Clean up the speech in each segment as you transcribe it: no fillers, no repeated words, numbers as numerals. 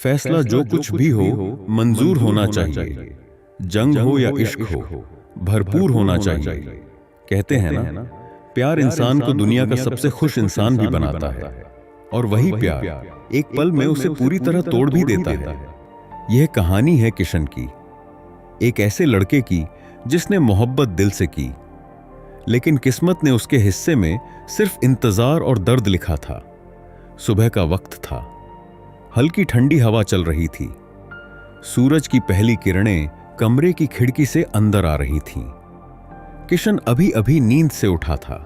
फैसला जो कुछ भी हो मंजूर होना चाहिए, जंग हो या इश्क हो भरपूर होना चाहिए। कहते हैं ना, प्यार इंसान को दुनिया का सबसे खुश इंसान भी बनाता है, और वही प्यार एक पल में उसे पूरी तरह तोड़ भी देता है। यह कहानी है किशन की, एक ऐसे लड़के की जिसने मोहब्बत दिल से की, लेकिन किस्मत ने उसके हिस्से में सिर्फ इंतजार और दर्द लिखा था। सुबह का वक्त था, हल्की ठंडी हवा चल रही थी, सूरज की पहली किरणें कमरे की खिड़की से अंदर आ रही थीं। किशन अभी अभी नींद से उठा था।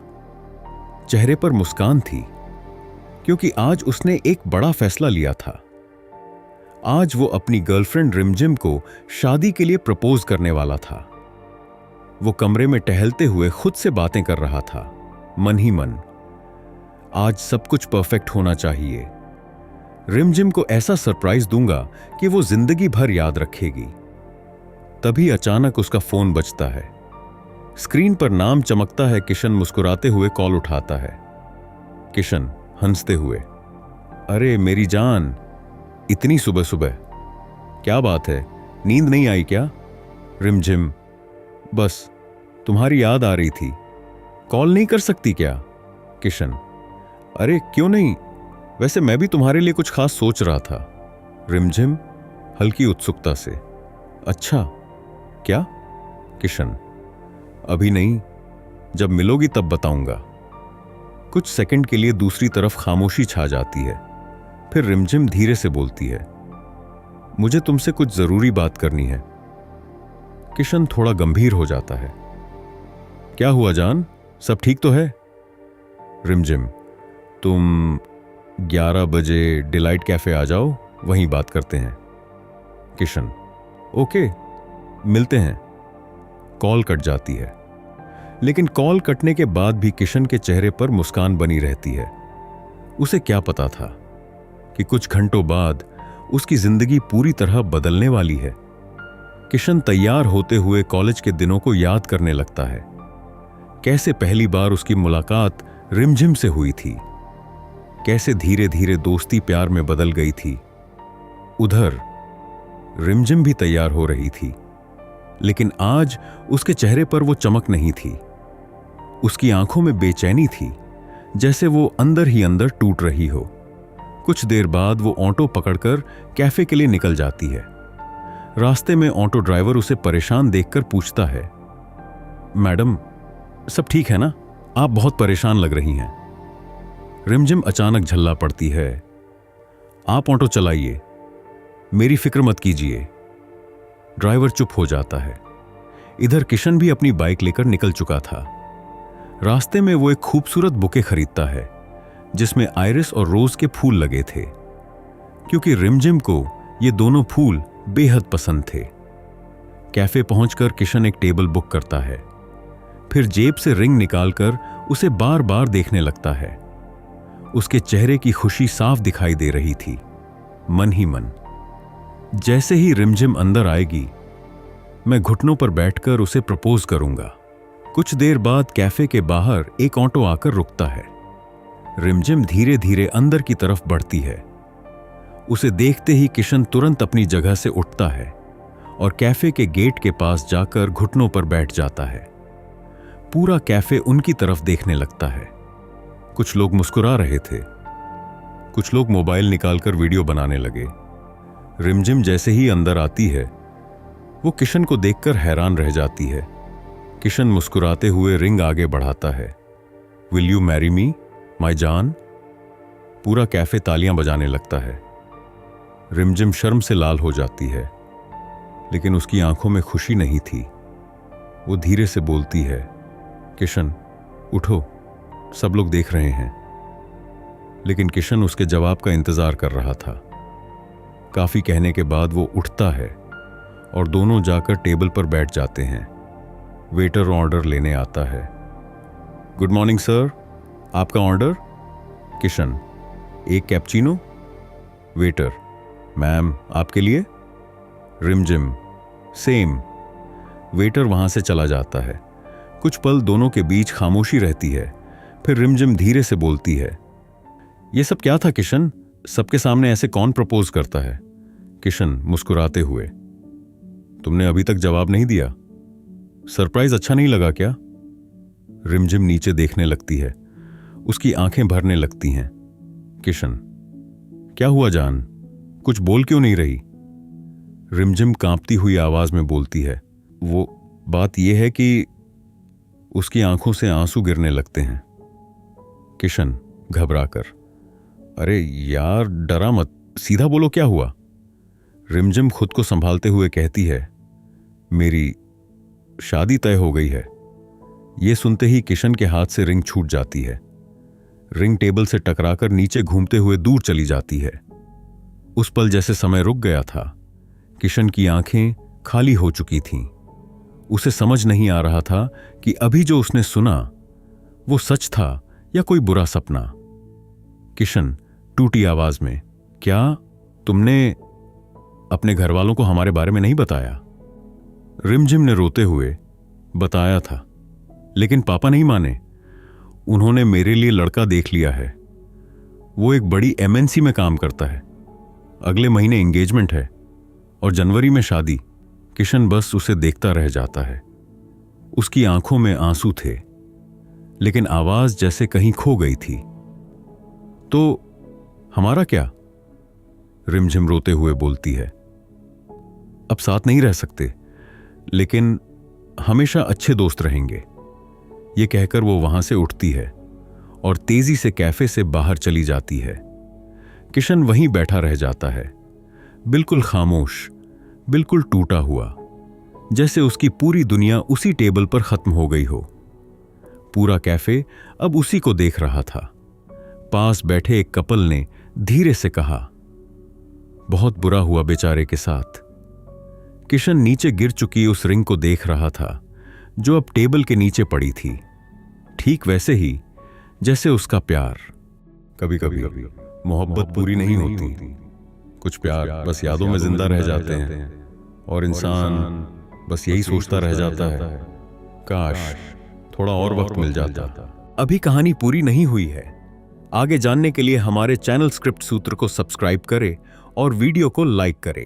चेहरे पर मुस्कान थी, क्योंकि आज उसने एक बड़ा फैसला लिया था। आज वो अपनी गर्लफ्रेंड रिमझिम को शादी के लिए प्रपोज करने वाला था। वो कमरे में टहलते हुए खुद से बातें कर रहा था, मन ही मन। आज सब कुछ परफेक्ट होना चाहिए। रिमझिम को ऐसा सरप्राइज दूंगा कि वो जिंदगी भर याद रखेगी। तभी अचानक उसका फोन बजता है। स्क्रीन पर नाम चमकता है। किशन मुस्कुराते हुए कॉल उठाता है। किशन हंसते हुए, अरे मेरी जान, इतनी सुबह सुबह, क्या बात है, नींद नहीं आई क्या? रिमझिम, बस तुम्हारी याद आ रही थी, कॉल नहीं कर सकती क्या? किशन, अरे क्यों नहीं, वैसे मैं भी तुम्हारे लिए कुछ खास सोच रहा था। रिमझिम हल्की उत्सुकता से, अच्छा क्या? किशन, अभी नहीं, जब मिलोगी तब बताऊंगा। कुछ सेकंड के लिए दूसरी तरफ खामोशी छा जाती है। फिर रिमझिम धीरे से बोलती है, मुझे तुमसे कुछ जरूरी बात करनी है। किशन थोड़ा गंभीर हो जाता है। क्या हुआ जान, सब ठीक तो है? रिमझिम, तुम 11 बजे डिलाइट कैफे आ जाओ, वहीं बात करते हैं। किशन, ओके, मिलते हैं। कॉल कट जाती है, लेकिन कॉल कटने के बाद भी किशन के चेहरे पर मुस्कान बनी रहती है। उसे क्या पता था कि कुछ घंटों बाद उसकी जिंदगी पूरी तरह बदलने वाली है। किशन तैयार होते हुए कॉलेज के दिनों को याद करने लगता है। कैसे पहली बार उसकी मुलाकात रिमझिम से हुई थी, कैसे धीरे धीरे दोस्ती प्यार में बदल गई थी। उधर रिमझिम भी तैयार हो रही थी, लेकिन आज उसके चेहरे पर वो चमक नहीं थी। उसकी आंखों में बेचैनी थी, जैसे वो अंदर ही अंदर टूट रही हो। कुछ देर बाद वो ऑटो पकड़कर कैफे के लिए निकल जाती है। रास्ते में ऑटो ड्राइवर उसे परेशान देखकर पूछता है, मैडम सब ठीक है ना? आप बहुत परेशान लग रही हैं। रिमझिम अचानक झल्ला पड़ती है। आप ऑटो चलाइए, मेरी फिक्र मत कीजिए। ड्राइवर चुप हो जाता है। इधर किशन भी अपनी बाइक लेकर निकल चुका था। रास्ते में वो एक खूबसूरत बुके खरीदता है, जिसमें आइरिस और रोज के फूल लगे थे, क्योंकि रिमझिम को ये दोनों फूल बेहद पसंद थे। कैफे पहुंचकर किशन एक टेबल बुक करता है, फिर जेब से रिंग निकालकर उसे बार बार देखने लगता है। उसके चेहरे की खुशी साफ दिखाई दे रही थी, मन ही मन। जैसे ही रिमझिम अंदर आएगी, मैं घुटनों पर बैठकर उसे प्रपोज करूंगा। कुछ देर बाद कैफे के बाहर एक ऑटो आकर रुकता है। रिमझिम धीरे धीरे अंदर की तरफ बढ़ती है। उसे देखते ही किशन तुरंत अपनी जगह से उठता है और कैफे के गेट के पास जाकर घुटनों पर बैठ जाता है। पूरा कैफे उनकी तरफ देखने लगता है। कुछ लोग मुस्कुरा रहे थे, कुछ लोग मोबाइल निकालकर वीडियो बनाने लगे। रिमझिम जैसे ही अंदर आती है, वो किशन को देखकर हैरान रह जाती है। किशन मुस्कुराते हुए रिंग आगे बढ़ाता है। विल यू मैरी मी माई जान? पूरा कैफे तालियां बजाने लगता है। रिमझिम शर्म से लाल हो जाती है, लेकिन उसकी आंखों में खुशी नहीं थी। वो धीरे से बोलती है, किशन उठो, सब लोग देख रहे हैं। लेकिन किशन उसके जवाब का इंतजार कर रहा था। काफी कहने के बाद वो उठता है और दोनों जाकर टेबल पर बैठ जाते हैं। वेटर ऑर्डर लेने आता है। गुड मॉर्निंग सर, आपका ऑर्डर? किशन, एक कैप्चिनो। वेटर, मैम आपके लिए? रिमझिम, सेम। वेटर वहां से चला जाता है। कुछ पल दोनों के बीच खामोशी रहती है। फिर रिमझिम धीरे से बोलती है, यह सब क्या था किशन? सबके सामने ऐसे कौन प्रपोज करता है? किशन मुस्कुराते हुए, तुमने अभी तक जवाब नहीं दिया। सरप्राइज अच्छा नहीं लगा क्या? रिमझिम नीचे देखने लगती है, उसकी आंखें भरने लगती हैं। किशन, क्या हुआ जान, कुछ बोल क्यों नहीं रही? रिमझिम कांपती हुई आवाज में बोलती है, वो बात यह है कि उसकी आंखों से आंसू गिरने लगते हैं। किशन घबराकर, अरे यार डरा मत, सीधा बोलो क्या हुआ? रिमझिम खुद को संभालते हुए कहती है, मेरी शादी तय हो गई है। यह सुनते ही किशन के हाथ से रिंग छूट जाती है। रिंग टेबल से टकराकर नीचे घूमते हुए दूर चली जाती है। उस पल जैसे समय रुक गया था। किशन की आंखें खाली हो चुकी थीं। उसे समझ नहीं आ रहा था कि अभी जो उसने सुना वो सच था या कोई बुरा सपना। किशन टूटी आवाज में, क्या तुमने अपने घर वालों को हमारे बारे में नहीं बताया? रिमझिम ने रोते हुए, बताया था, लेकिन पापा नहीं माने। उन्होंने मेरे लिए लड़का देख लिया है। वो एक बड़ी एमएनसी में काम करता है। अगले महीने एंगेजमेंट है और जनवरी में शादी। किशन बस उसे देखता रह जाता है। उसकी आंखों में आंसू थे, लेकिन आवाज जैसे कहीं खो गई थी। तो हमारा क्या? रिमझिम रोते हुए बोलती है, अब साथ नहीं रह सकते, लेकिन हमेशा अच्छे दोस्त रहेंगे। ये कहकर वो वहां से उठती है और तेजी से कैफे से बाहर चली जाती है। किशन वहीं बैठा रह जाता है, बिल्कुल खामोश, बिल्कुल टूटा हुआ, जैसे उसकी पूरी दुनिया उसी टेबल पर खत्म हो गई हो। पूरा कैफे अब उसी को देख रहा था। पास बैठे एक कपल ने धीरे से कहा, बहुत बुरा हुआ बेचारे के साथ। किशन नीचे गिर चुकी उस रिंग को देख रहा था, जो अब टेबल के नीचे पड़ी थी, ठीक वैसे ही जैसे उसका प्यार। कभी कभी मोहब्बत पूरी नहीं होती, कुछ प्यार बस यादों में जिंदा रह जाते हैं और इंसान बस यही सोचता रह जाता है, काश थोड़ा और वक्त मिल जाता। अभी कहानी पूरी नहीं हुई है। आगे जानने के लिए हमारे चैनल स्क्रिप्ट सूत्र को सब्सक्राइब करें और वीडियो को लाइक करें।